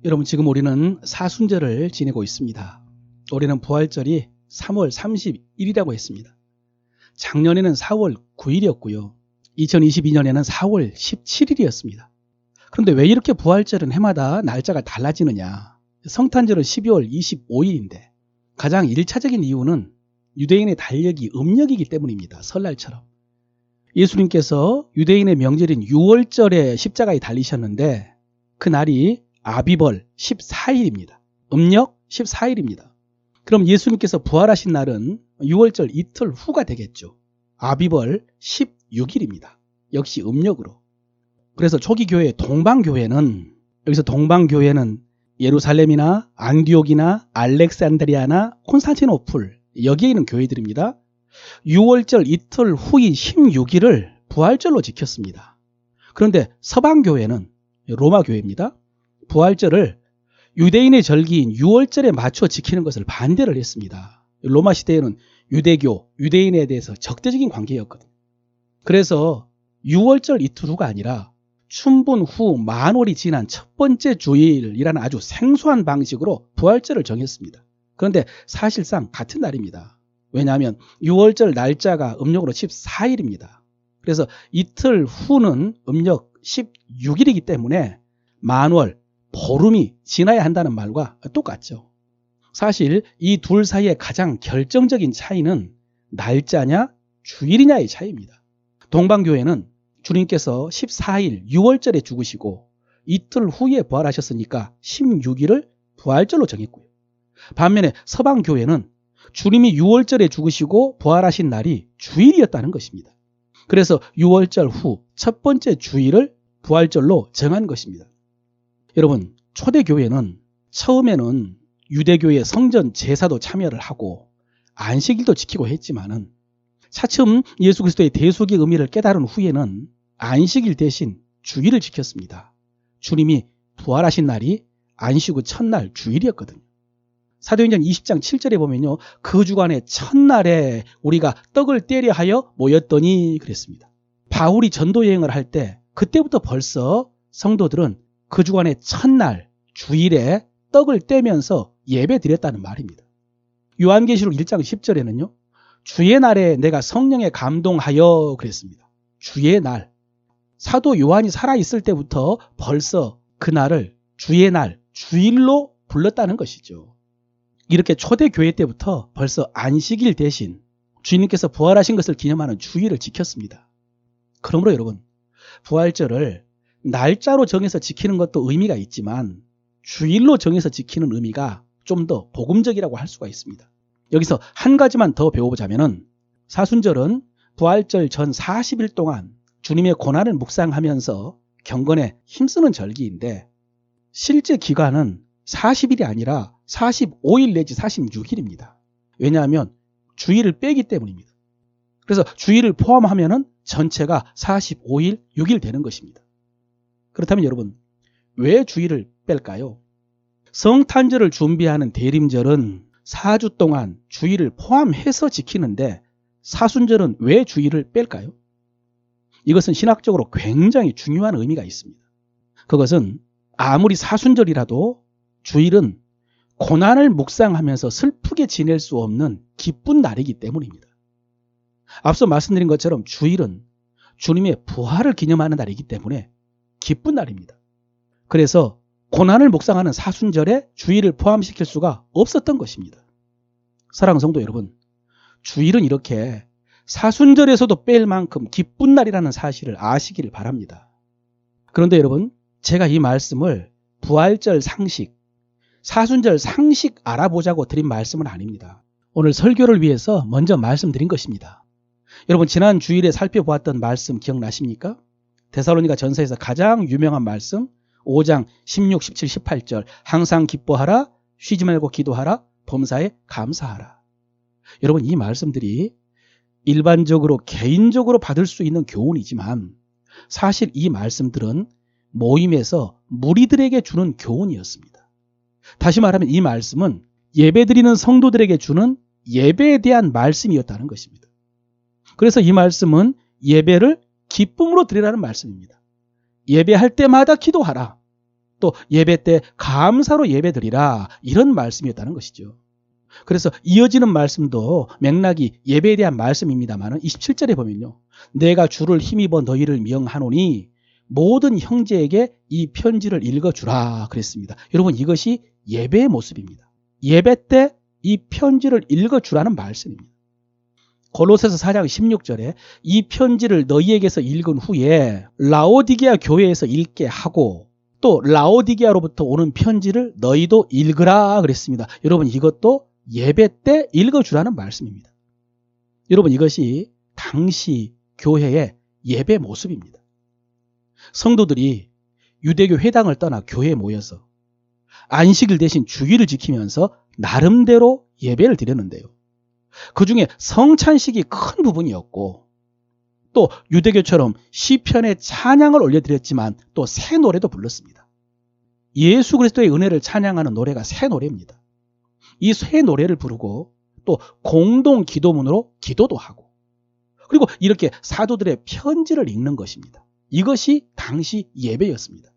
여러분, 지금 우리는 사순절을 지내고 있습니다. 올해는 부활절이 3월 31일이라고 했습니다. 작년에는 4월 9일이었고요. 2022년에는 4월 17일이었습니다. 그런데 왜 이렇게 부활절은 해마다 날짜가 달라지느냐? 성탄절은 12월 25일인데 가장 1차적인 이유는 유대인의 달력이 음력이기 때문입니다. 설날처럼. 예수님께서 유대인의 명절인 6월절에 십자가에 달리셨는데 그 날이 아비벌 14일입니다. 음력 14일입니다. 그럼 예수님께서 부활하신 날은 6월절 이틀 후가 되겠죠. 아비벌 16일입니다. 역시 음력으로. 그래서 초기 교회 동방교회는, 여기서 동방교회는 예루살렘이나 안디옥이나 알렉산드리아나 콘스탄티노플, 여기에 있는 교회들입니다. 6월절 이틀 후인 16일을 부활절로 지켰습니다. 그런데 서방교회는, 로마교회입니다, 부활절을 유대인의 절기인 6월절에 맞춰 지키는 것을 반대를 했습니다. 로마 시대에는 유대교, 유대인에 대해서 적대적인 관계였거든요. 그래서 6월절 이틀 후가 아니라 춘분 후 만월이 지난 첫 번째 주일이라는 아주 생소한 방식으로 부활절을 정했습니다. 그런데 사실상 같은 날입니다. 왜냐하면 6월절 날짜가 음력으로 14일입니다. 그래서 이틀 후는 음력 16일이기 때문에 만월, 보름이 지나야 한다는 말과 똑같죠. 사실 이 둘 사이의 가장 결정적인 차이는 날짜냐 주일이냐의 차이입니다. 동방교회는 주님께서 14일 6월절에 죽으시고 이틀 후에 부활하셨으니까 16일을 부활절로 정했고요. 반면에 서방교회는 주님이 6월절에 죽으시고 부활하신 날이 주일이었다는 것입니다. 그래서 6월절 후 첫 번째 주일을 부활절로 정한 것입니다. 여러분, 초대교회는 처음에는 유대교의 성전 제사도 참여를 하고 안식일도 지키고 했지만은 차츰 예수 그리스도의 대속의 의미를 깨달은 후에는 안식일 대신 주일을 지켰습니다. 주님이 부활하신 날이 안식 후 첫날 주일이었거든요. 사도행전 20장 7절에 보면요, 그 주간의 첫날에 우리가 떡을 떼려 하여 모였더니 그랬습니다. 바울이 전도 여행을 할 때 그때부터 벌써 성도들은 그 주간의 첫날 주일에 떡을 떼면서 예배 드렸다는 말입니다. 요한계시록 1장 10절에는요, 주의 날에 내가 성령에 감동하여 그랬습니다. 주의 날. 사도 요한이 살아있을 때부터 벌써 그 날을 주의 날, 주일로 불렀다는 것이죠. 이렇게 초대교회 때부터 벌써 안식일 대신 주님께서 부활하신 것을 기념하는 주일을 지켰습니다. 그러므로 여러분, 부활절을 날짜로 정해서 지키는 것도 의미가 있지만 주일로 정해서 지키는 의미가 좀 더 복음적이라고 할 수가 있습니다. 여기서 한 가지만 더 배워보자면은, 사순절은 부활절 전 40일 동안 주님의 고난을 묵상하면서 경건에 힘쓰는 절기인데 실제 기간은 40일이 아니라 45일 내지 46일입니다. 왜냐하면 주일을 빼기 때문입니다. 그래서 주일을 포함하면은 전체가 45일, 6일 되는 것입니다. 그렇다면 여러분, 왜 주일을 뺄까요? 성탄절을 준비하는 대림절은 4주 동안 주일을 포함해서 지키는데 사순절은 왜 주일을 뺄까요? 이것은 신학적으로 굉장히 중요한 의미가 있습니다. 그것은 아무리 사순절이라도 주일은 고난을 묵상하면서 슬프게 지낼 수 없는 기쁜 날이기 때문입니다. 앞서 말씀드린 것처럼 주일은 주님의 부활을 기념하는 날이기 때문에 기쁜 날입니다. 그래서 고난을 묵상하는 사순절에 주일을 포함시킬 수가 없었던 것입니다. 사랑하는 성도 여러분, 주일은 이렇게 사순절에서도 뺄 만큼 기쁜 날이라는 사실을 아시기를 바랍니다. 그런데 여러분, 제가 이 말씀을 부활절 상식, 사순절 상식 알아보자고 드린 말씀은 아닙니다. 오늘 설교를 위해서 먼저 말씀드린 것입니다. 여러분, 지난 주일에 살펴보았던 말씀 기억나십니까? 데살로니가 전서에서 가장 유명한 말씀 5장 16, 17, 18절, 항상 기뻐하라, 쉬지 말고 기도하라, 범사에 감사하라. 여러분, 이 말씀들이 일반적으로 개인적으로 받을 수 있는 교훈이지만 사실 이 말씀들은 모임에서 무리들에게 주는 교훈이었습니다. 다시 말하면 이 말씀은 예배드리는 성도들에게 주는 예배에 대한 말씀이었다는 것입니다. 그래서 이 말씀은 예배를 기쁨으로 드리라는 말씀입니다. 예배할 때마다 기도하라. 또 예배 때 감사로 예배드리라, 이런 말씀이었다는 것이죠. 그래서 이어지는 말씀도 맥락이 예배에 대한 말씀입니다만 27절에 보면요, 내가 주를 힘입어 너희를 명하노니 모든 형제에게 이 편지를 읽어주라 그랬습니다. 여러분, 이것이 예배의 모습입니다. 예배 때 이 편지를 읽어주라는 말씀입니다. 골로새서 4장 16절에 이 편지를 너희에게서 읽은 후에 라오디게아 교회에서 읽게 하고 또 라오디게아로부터 오는 편지를 너희도 읽으라 그랬습니다. 여러분, 이것도 예배 때 읽어주라는 말씀입니다. 여러분, 이것이 당시 교회의 예배 모습입니다. 성도들이 유대교 회당을 떠나 교회에 모여서 안식일 대신 주일을 지키면서 나름대로 예배를 드렸는데요, 그 중에 성찬식이 큰 부분이었고 또 유대교처럼 시편의 찬양을 올려드렸지만 또 새 노래도 불렀습니다. 예수 그리스도의 은혜를 찬양하는 노래가 새 노래입니다. 이 새 노래를 부르고 또 공동 기도문으로 기도도 하고 그리고 이렇게 사도들의 편지를 읽는 것입니다. 이것이 당시 예배였습니다.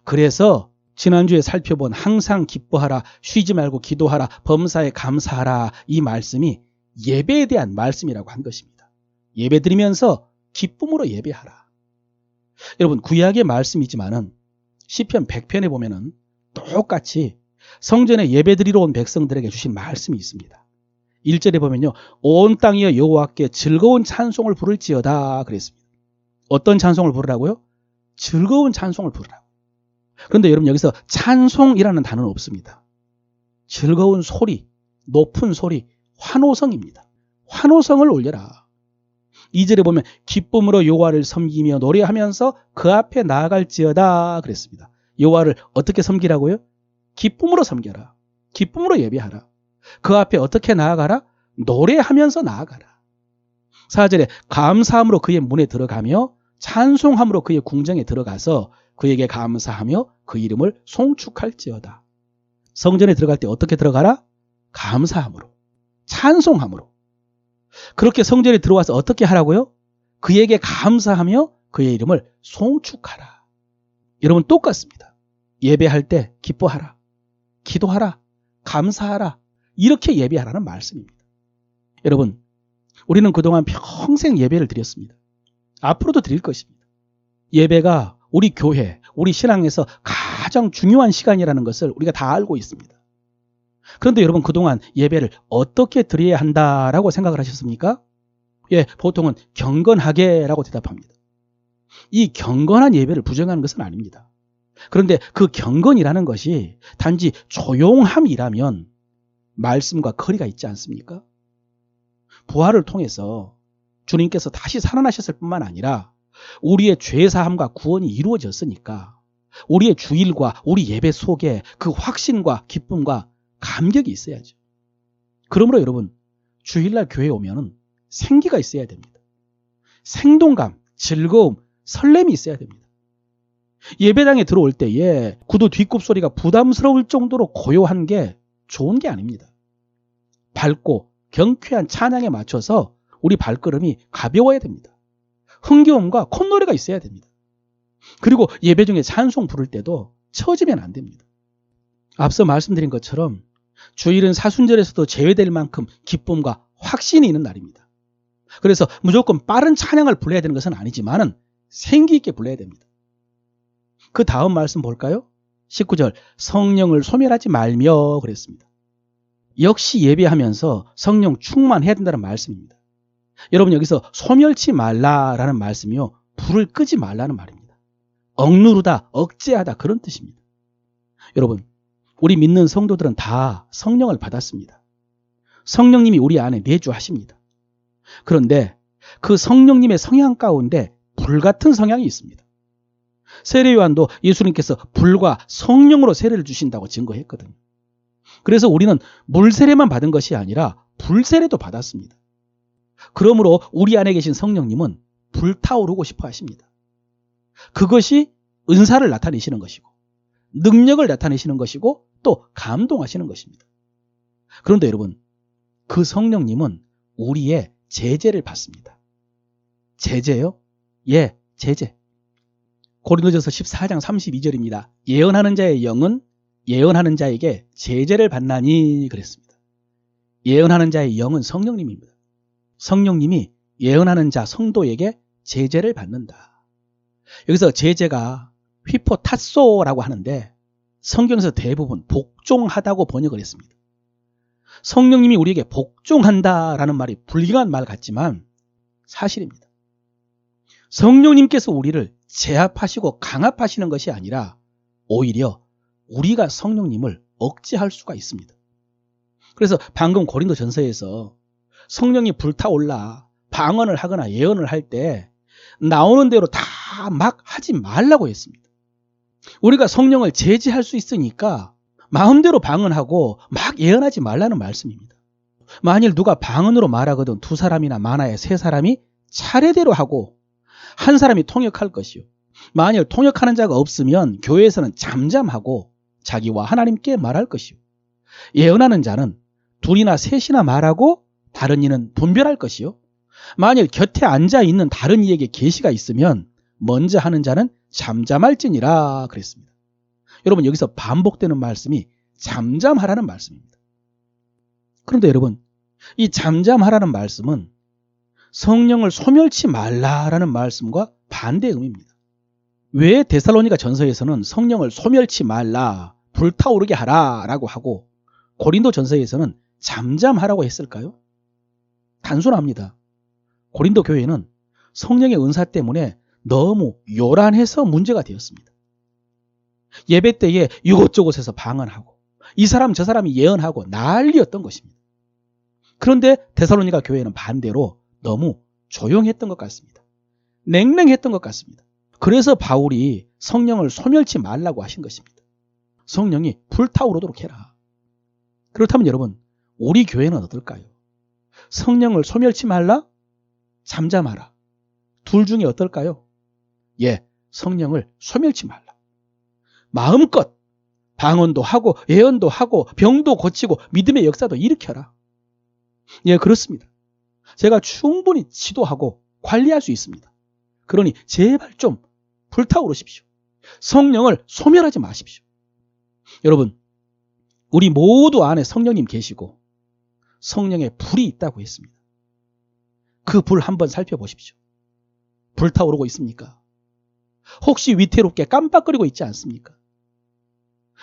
그래서 지난주에 살펴본 항상 기뻐하라, 쉬지 말고 기도하라, 범사에 감사하라, 이 말씀이 예배에 대한 말씀이라고 한 것입니다. 예배 드리면서 기쁨으로 예배하라. 여러분, 구약의 말씀이지만은 시편 100편에 보면은 똑같이 성전에 예배 드리러 온 백성들에게 주신 말씀이 있습니다. 1절에 보면요, 온 땅이여 여호와께 즐거운 찬송을 부를지어다 그랬습니다. 어떤 찬송을 부르라고요? 즐거운 찬송을 부르라고. 그런데 여러분, 여기서 찬송이라는 단어는 없습니다. 즐거운 소리, 높은 소리, 환호성입니다. 환호성을 올려라. 2절에 보면 기쁨으로 여호와를 섬기며 노래하면서 그 앞에 나아갈지어다 그랬습니다. 여호와를 어떻게 섬기라고요? 기쁨으로 섬겨라. 기쁨으로 예배하라. 그 앞에 어떻게 나아가라? 노래하면서 나아가라. 4절에 감사함으로 그의 문에 들어가며 찬송함으로 그의 궁정에 들어가서 그에게 감사하며 그 이름을 송축할지어다. 성전에 들어갈 때 어떻게 들어가라? 감사함으로, 찬송함으로. 그렇게 성전에 들어와서 어떻게 하라고요? 그에게 감사하며 그의 이름을 송축하라. 여러분, 똑같습니다. 예배할 때 기뻐하라, 기도하라, 감사하라, 이렇게 예배하라는 말씀입니다. 여러분, 우리는 그동안 평생 예배를 드렸습니다. 앞으로도 드릴 것입니다. 예배가 우리 교회, 우리 신앙에서 가장 중요한 시간이라는 것을 우리가 다 알고 있습니다. 그런데 여러분, 그동안 예배를 어떻게 드려야 한다라고 생각을 하셨습니까? 예, 보통은 경건하게라고 대답합니다. 이 경건한 예배를 부정하는 것은 아닙니다. 그런데 그 경건이라는 것이 단지 조용함이라면 말씀과 거리가 있지 않습니까? 부활을 통해서 주님께서 다시 살아나셨을 뿐만 아니라 우리의 죄사함과 구원이 이루어졌으니까 우리의 주일과 우리 예배 속에 그 확신과 기쁨과 감격이 있어야죠. 그러므로 여러분, 주일날 교회에 오면은 생기가 있어야 됩니다. 생동감, 즐거움, 설렘이 있어야 됩니다. 예배당에 들어올 때에 구두 뒷굽소리가 부담스러울 정도로 고요한 게 좋은 게 아닙니다. 밝고 경쾌한 찬양에 맞춰서 우리 발걸음이 가벼워야 됩니다. 흥겨움과 콧노래가 있어야 됩니다. 그리고 예배 중에 찬송 부를 때도 처지면 안 됩니다. 앞서 말씀드린 것처럼 주일은 사순절에서도 제외될 만큼 기쁨과 확신이 있는 날입니다. 그래서 무조건 빠른 찬양을 불러야 되는 것은 아니지만은 생기 있게 불러야 됩니다. 그 다음 말씀 볼까요? 19절, 성령을 소멸하지 말며 그랬습니다. 역시 예배하면서 성령 충만해야 된다는 말씀입니다. 여러분, 여기서 소멸치 말라라는 말씀이요, 불을 끄지 말라는 말입니다. 억누르다, 억제하다, 그런 뜻입니다. 여러분, 우리 믿는 성도들은 다 성령을 받았습니다. 성령님이 우리 안에 내주하십니다. 그런데 그 성령님의 성향 가운데 불같은 성향이 있습니다. 세례 요한도 예수님께서 불과 성령으로 세례를 주신다고 증거했거든요. 그래서 우리는 물 세례만 받은 것이 아니라 불 세례도 받았습니다. 그러므로 우리 안에 계신 성령님은 불타오르고 싶어 하십니다. 그것이 은사를 나타내시는 것이고 능력을 나타내시는 것이고 또 감동하시는 것입니다. 그런데 여러분, 그 성령님은 우리의 제재를 받습니다. 제재요? 예, 제재. 고린도전서 14장 32절입니다. 예언하는 자의 영은 예언하는 자에게 제재를 받나니 그랬습니다. 예언하는 자의 영은 성령님입니다. 성령님이 예언하는 자 성도에게 제재를 받는다. 여기서 제재가 휘포타소라고 하는데 성경에서 대부분 복종하다고 번역을 했습니다. 성령님이 우리에게 복종한다라는 말이 불경한 말 같지만 사실입니다. 성령님께서 우리를 제압하시고 강압하시는 것이 아니라 오히려 우리가 성령님을 억제할 수가 있습니다. 그래서 방금 고린도전서에서 성령이 불타올라 방언을 하거나 예언을 할 때 나오는 대로 다 막 하지 말라고 했습니다. 우리가 성령을 제지할 수 있으니까 마음대로 방언하고 막 예언하지 말라는 말씀입니다. 만일 누가 방언으로 말하거든 두 사람이나 많아야 세 사람이 차례대로 하고 한 사람이 통역할 것이요. 만일 통역하는 자가 없으면 교회에서는 잠잠하고 자기와 하나님께 말할 것이요. 예언하는 자는 둘이나 셋이나 말하고 다른 이는 분별할 것이요. 만일 곁에 앉아 있는 다른 이에게 계시가 있으면 먼저 하는 자는 잠잠할지니라 그랬습니다. 여러분 여기서 반복되는 말씀이 잠잠하라는 말씀입니다. 그런데 여러분 이 잠잠하라는 말씀은 성령을 소멸치 말라라는 말씀과 반대의 의미입니다. 왜 데살로니가 전서에서는 성령을 소멸치 말라, 불타오르게 하라라고 하고 고린도 전서에서는 잠잠하라고 했을까요? 단순합니다. 고린도 교회는 성령의 은사 때문에 너무 요란해서 문제가 되었습니다. 예배 때에 이곳저곳에서 방언하고 이 사람 저 사람이 예언하고 난리였던 것입니다. 그런데 데살로니가 교회는 반대로 너무 조용했던 것 같습니다. 냉랭했던 것 같습니다. 그래서 바울이 성령을 소멸치 말라고 하신 것입니다. 성령이 불타오르도록 해라. 그렇다면 여러분 우리 교회는 어떨까요? 성령을 소멸치 말라? 잠잠하라. 둘 중에 어떨까요? 예, 성령을 소멸치 말라. 마음껏 방언도 하고 예언도 하고 병도 고치고 믿음의 역사도 일으켜라. 예, 그렇습니다. 제가 충분히 지도하고 관리할 수 있습니다. 그러니 제발 좀 불타오르십시오. 성령을 소멸하지 마십시오. 여러분, 우리 모두 안에 성령님 계시고 성령의 불이 있다고 했습니다. 그 불 한번 살펴보십시오. 불타오르고 있습니까? 혹시 위태롭게 깜빡거리고 있지 않습니까?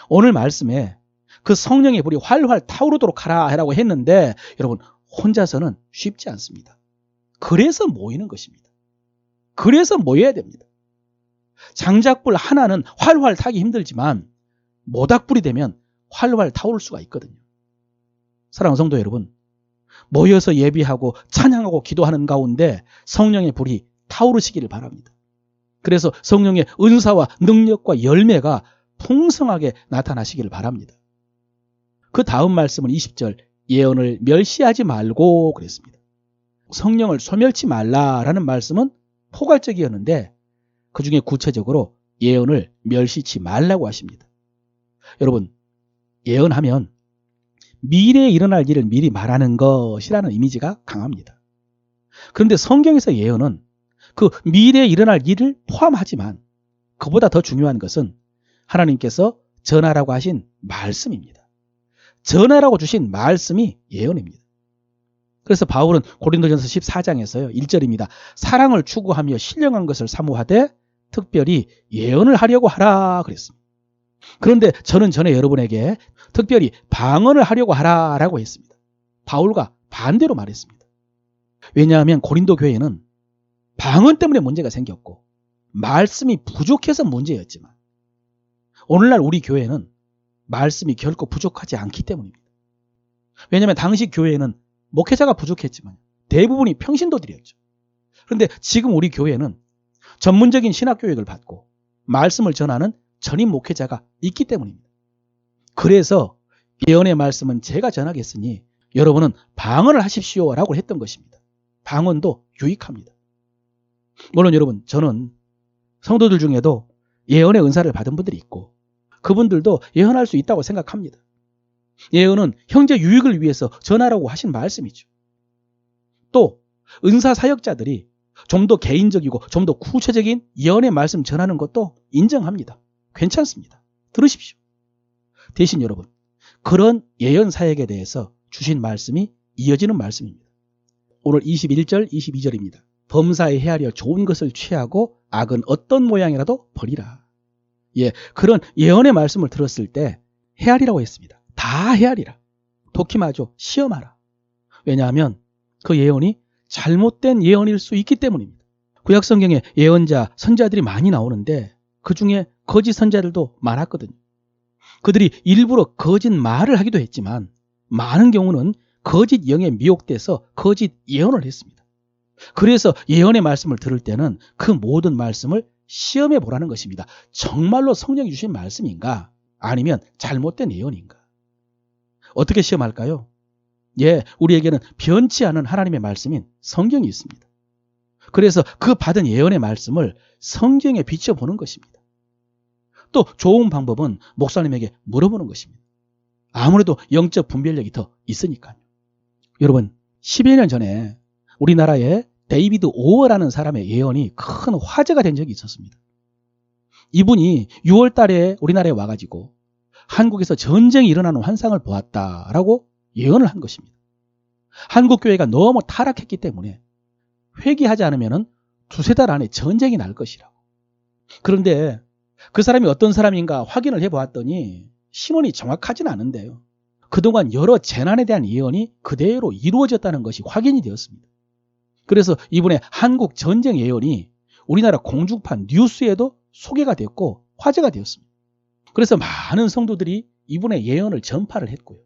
오늘 말씀에 그 성령의 불이 활활 타오르도록 하라고 했는데 여러분 혼자서는 쉽지 않습니다. 그래서 모이는 것입니다. 그래서 모여야 됩니다. 장작불 하나는 활활 타기 힘들지만 모닥불이 되면 활활 타오를 수가 있거든요. 사랑하는 성도 여러분, 모여서 예비하고 찬양하고 기도하는 가운데 성령의 불이 타오르시기를 바랍니다. 그래서 성령의 은사와 능력과 열매가 풍성하게 나타나시기를 바랍니다. 그 다음 말씀은 20절 예언을 멸시하지 말고 그랬습니다. 성령을 소멸치 말라라는 말씀은 포괄적이었는데 그 중에 구체적으로 예언을 멸시치 말라고 하십니다. 여러분 예언하면 미래에 일어날 일을 미리 말하는 것이라는 이미지가 강합니다. 그런데 성경에서 예언은 그 미래에 일어날 일을 포함하지만 그보다 더 중요한 것은 하나님께서 전하라고 하신 말씀입니다. 전하라고 주신 말씀이 예언입니다. 그래서 바울은 고린도전서 14장에서요 1절입니다. 사랑을 추구하며 신령한 것을 사모하되 특별히 예언을 하려고 하라 그랬습니다. 그런데 저는 전에 여러분에게 특별히 방언을 하려고 하라라고 했습니다. 바울과 반대로 말했습니다. 왜냐하면 고린도 교회는 방언 때문에 문제가 생겼고 말씀이 부족해서 문제였지만 오늘날 우리 교회는 말씀이 결코 부족하지 않기 때문입니다. 왜냐하면 당시 교회에는 목회자가 부족했지만 대부분이 평신도들이었죠. 그런데 지금 우리 교회는 전문적인 신학교육을 받고 말씀을 전하는 전임 목회자가 있기 때문입니다. 그래서 예언의 말씀은 제가 전하겠으니 여러분은 방언을 하십시오라고 했던 것입니다. 방언도 유익합니다. 물론 여러분 저는 성도들 중에도 예언의 은사를 받은 분들이 있고 그분들도 예언할 수 있다고 생각합니다. 예언은 형제 유익을 위해서 전하라고 하신 말씀이죠. 또 은사 사역자들이 좀 더 개인적이고 좀 더 구체적인 예언의 말씀 전하는 것도 인정합니다. 괜찮습니다. 들으십시오. 대신 여러분, 그런 예언 사역에 대해서 주신 말씀이 이어지는 말씀입니다. 오늘 21절, 22절입니다. 범사에 헤아려 좋은 것을 취하고 악은 어떤 모양이라도 버리라. 예, 그런 예언의 말씀을 들었을 때 헤아리라고 했습니다. 다 헤아리라. 도키마죠. 시험하라. 왜냐하면 그 예언이 잘못된 예언일 수 있기 때문입니다. 구약성경에 예언자, 선자들이 많이 나오는데 그 중에 거짓 선자들도 많았거든요. 그들이 일부러 거짓 말을 하기도 했지만 많은 경우는 거짓 영에 미혹돼서 거짓 예언을 했습니다. 그래서 예언의 말씀을 들을 때는 그 모든 말씀을 시험해 보라는 것입니다. 정말로 성령이 주신 말씀인가? 아니면 잘못된 예언인가? 어떻게 시험할까요? 예, 우리에게는 변치 않은 하나님의 말씀인 성경이 있습니다. 그래서 그 받은 예언의 말씀을 성경에 비춰보는 것입니다. 또 좋은 방법은 목사님에게 물어보는 것입니다. 아무래도 영적 분별력이 더 있으니까요. 여러분, 10여 년 전에 우리나라에 데이비드 오어라는 사람의 예언이 큰 화제가 된 적이 있었습니다. 이분이 6월 달에 우리나라에 와가지고 한국에서 전쟁이 일어나는 환상을 보았다라고 예언을 한 것입니다. 한국 교회가 너무 타락했기 때문에 회개하지 않으면 두세 달 안에 전쟁이 날 것이라고. 그런데 그 사람이 어떤 사람인가 확인을 해보았더니 신원이 정확하진 않은데요. 그동안 여러 재난에 대한 예언이 그대로 이루어졌다는 것이 확인이 되었습니다. 그래서 이번에 한국 전쟁 예언이 우리나라 공중파 뉴스에도 소개가 됐고 화제가 되었습니다. 그래서 많은 성도들이 이분의 예언을 전파를 했고요.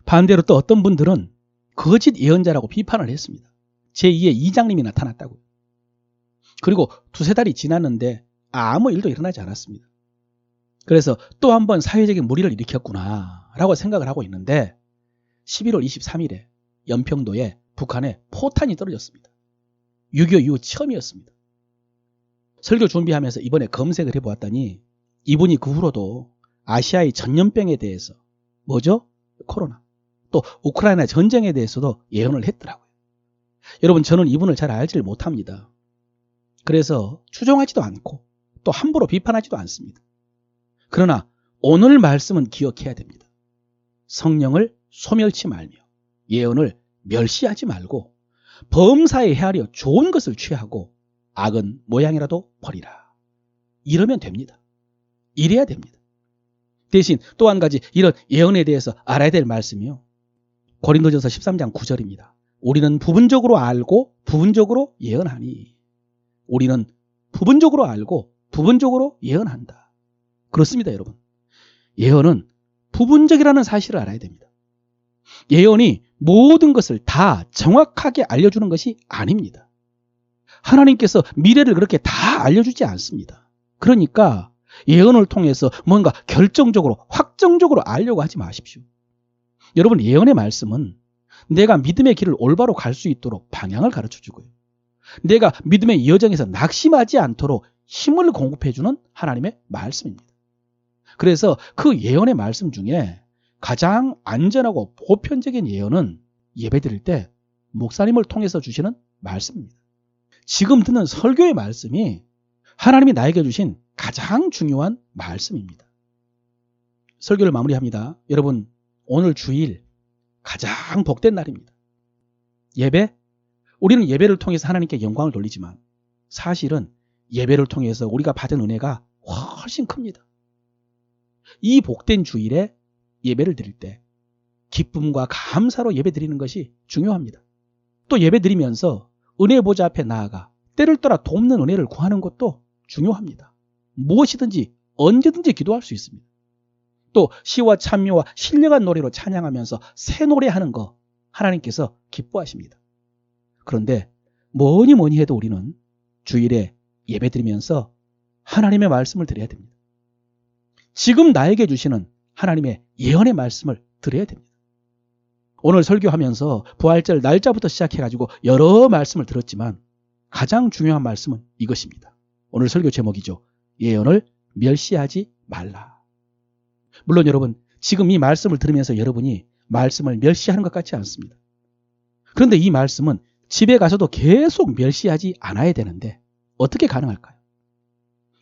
반대로 또 어떤 분들은 거짓 예언자라고 비판을 했습니다. 제2의 이장님이 나타났다고요. 그리고 두세 달이 지났는데 아무 일도 일어나지 않았습니다. 그래서 또 한 번 사회적인 물의를 일으켰구나 라고 생각을 하고 있는데 11월 23일에 연평도에 북한에 포탄이 떨어졌습니다. 6.25 이후 처음이었습니다. 설교 준비하면서 이번에 검색을 해보았더니 이분이 그 후로도 아시아의 전염병에 대해서 뭐죠? 코로나. 또 우크라이나 전쟁에 대해서도 예언을 했더라고요. 여러분, 저는 이분을 잘 알지를 못합니다. 그래서 추종하지도 않고 또 함부로 비판하지도 않습니다. 그러나 오늘 말씀은 기억해야 됩니다. 성령을 소멸치 말며 예언을 멸시하지 말고 범사에 헤아려 좋은 것을 취하고 악은 모양이라도 버리라. 이러면 됩니다. 이래야 됩니다. 대신 또 한 가지 이런 예언에 대해서 알아야 될 말씀이요. 고린도전서 13장 9절입니다. 우리는 부분적으로 알고 부분적으로 예언하니. 우리는 부분적으로 알고 부분적으로 예언한다. 그렇습니다, 여러분. 예언은 부분적이라는 사실을 알아야 됩니다. 예언이 모든 것을 다 정확하게 알려주는 것이 아닙니다. 하나님께서 미래를 그렇게 다 알려주지 않습니다. 그러니까 예언을 통해서 뭔가 결정적으로 확정적으로 알려고 하지 마십시오. 여러분, 예언의 말씀은 내가 믿음의 길을 올바로 갈 수 있도록 방향을 가르쳐주고요. 내가 믿음의 여정에서 낙심하지 않도록 힘을 공급해주는 하나님의 말씀입니다. 그래서 그 예언의 말씀 중에 가장 안전하고 보편적인 예언은 예배드릴 때 목사님을 통해서 주시는 말씀입니다. 지금 듣는 설교의 말씀이 하나님이 나에게 주신 가장 중요한 말씀입니다. 설교를 마무리합니다. 여러분, 오늘 주일 가장 복된 날입니다. 예배? 우리는 예배를 통해서 하나님께 영광을 돌리지만 사실은 예배를 통해서 우리가 받은 은혜가 훨씬 큽니다. 이 복된 주일에 예배를 드릴 때 기쁨과 감사로 예배 드리는 것이 중요합니다. 또 예배 드리면서 은혜 보좌 앞에 나아가 때를 따라 돕는 은혜를 구하는 것도 중요합니다. 무엇이든지 언제든지 기도할 수 있습니다. 또 시와 찬미와 신령한 노래로 찬양하면서 새 노래하는 거 하나님께서 기뻐하십니다. 그런데 뭐니 해도 우리는 주일에 예배 드리면서 하나님의 말씀을 드려야 됩니다. 지금 나에게 주시는 하나님의 예언의 말씀을 드려야 됩니다. 오늘 설교하면서 부활절 날짜부터 시작해가지고 여러 말씀을 들었지만 가장 중요한 말씀은 이것입니다. 오늘 설교 제목이죠. 예언을 멸시하지 말라. 물론 여러분, 지금 이 말씀을 들으면서 여러분이 말씀을 멸시하는 것 같지 않습니다. 그런데 이 말씀은 집에 가서도 계속 멸시하지 않아야 되는데 어떻게 가능할까요?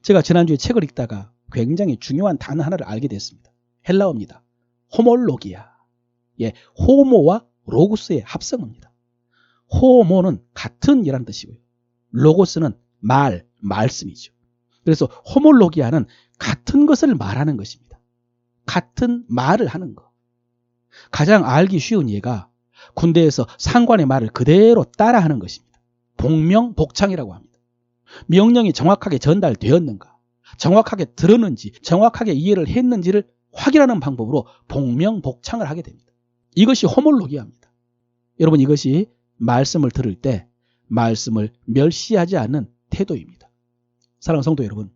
제가 지난주에 책을 읽다가 굉장히 중요한 단어 하나를 알게 됐습니다. 헬라어입니다. 호몰로기아. 예, 호모와 로고스의 합성어입니다. 호모는 같은 이라는 뜻이고요. 로고스는 말씀이죠. 그래서 호몰로기아는 같은 것을 말하는 것입니다. 같은 말을 하는 것. 가장 알기 쉬운 예가 군대에서 상관의 말을 그대로 따라하는 것입니다. 복명복창이라고 합니다. 명령이 정확하게 전달되었는가, 정확하게 들었는지, 정확하게 이해를 했는지를 확인하는 방법으로 복명복창을 하게 됩니다. 이것이 호몰로기아입니다. 여러분, 이것이 말씀을 들을 때 말씀을 멸시하지 않는 태도입니다. 사랑하는 성도 여러분,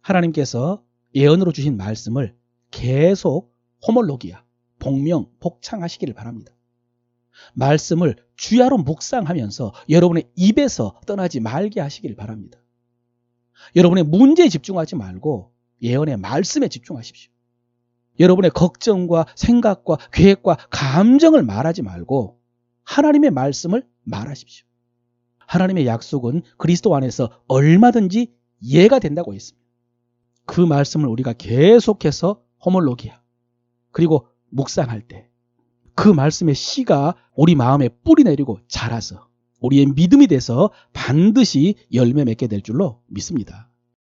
하나님께서 예언으로 주신 말씀을 계속 호몰로기아, 복명복창하시기를 바랍니다. 말씀을 주야로 묵상하면서 여러분의 입에서 떠나지 말게 하시기를 바랍니다. 여러분의 문제에 집중하지 말고 예언의 말씀에 집중하십시오. 여러분의 걱정과 생각과 계획과 감정을 말하지 말고 하나님의 말씀을 말하십시오. 하나님의 약속은 그리스도 안에서 얼마든지 이해가 된다고 했습니다. 그 말씀을 우리가 계속해서 호몰로기아, 그리고 묵상할 때 그 말씀의 씨가 우리 마음에 뿌리 내리고 자라서 우리의 믿음이 돼서 반드시 열매 맺게 될 줄로 믿습니다.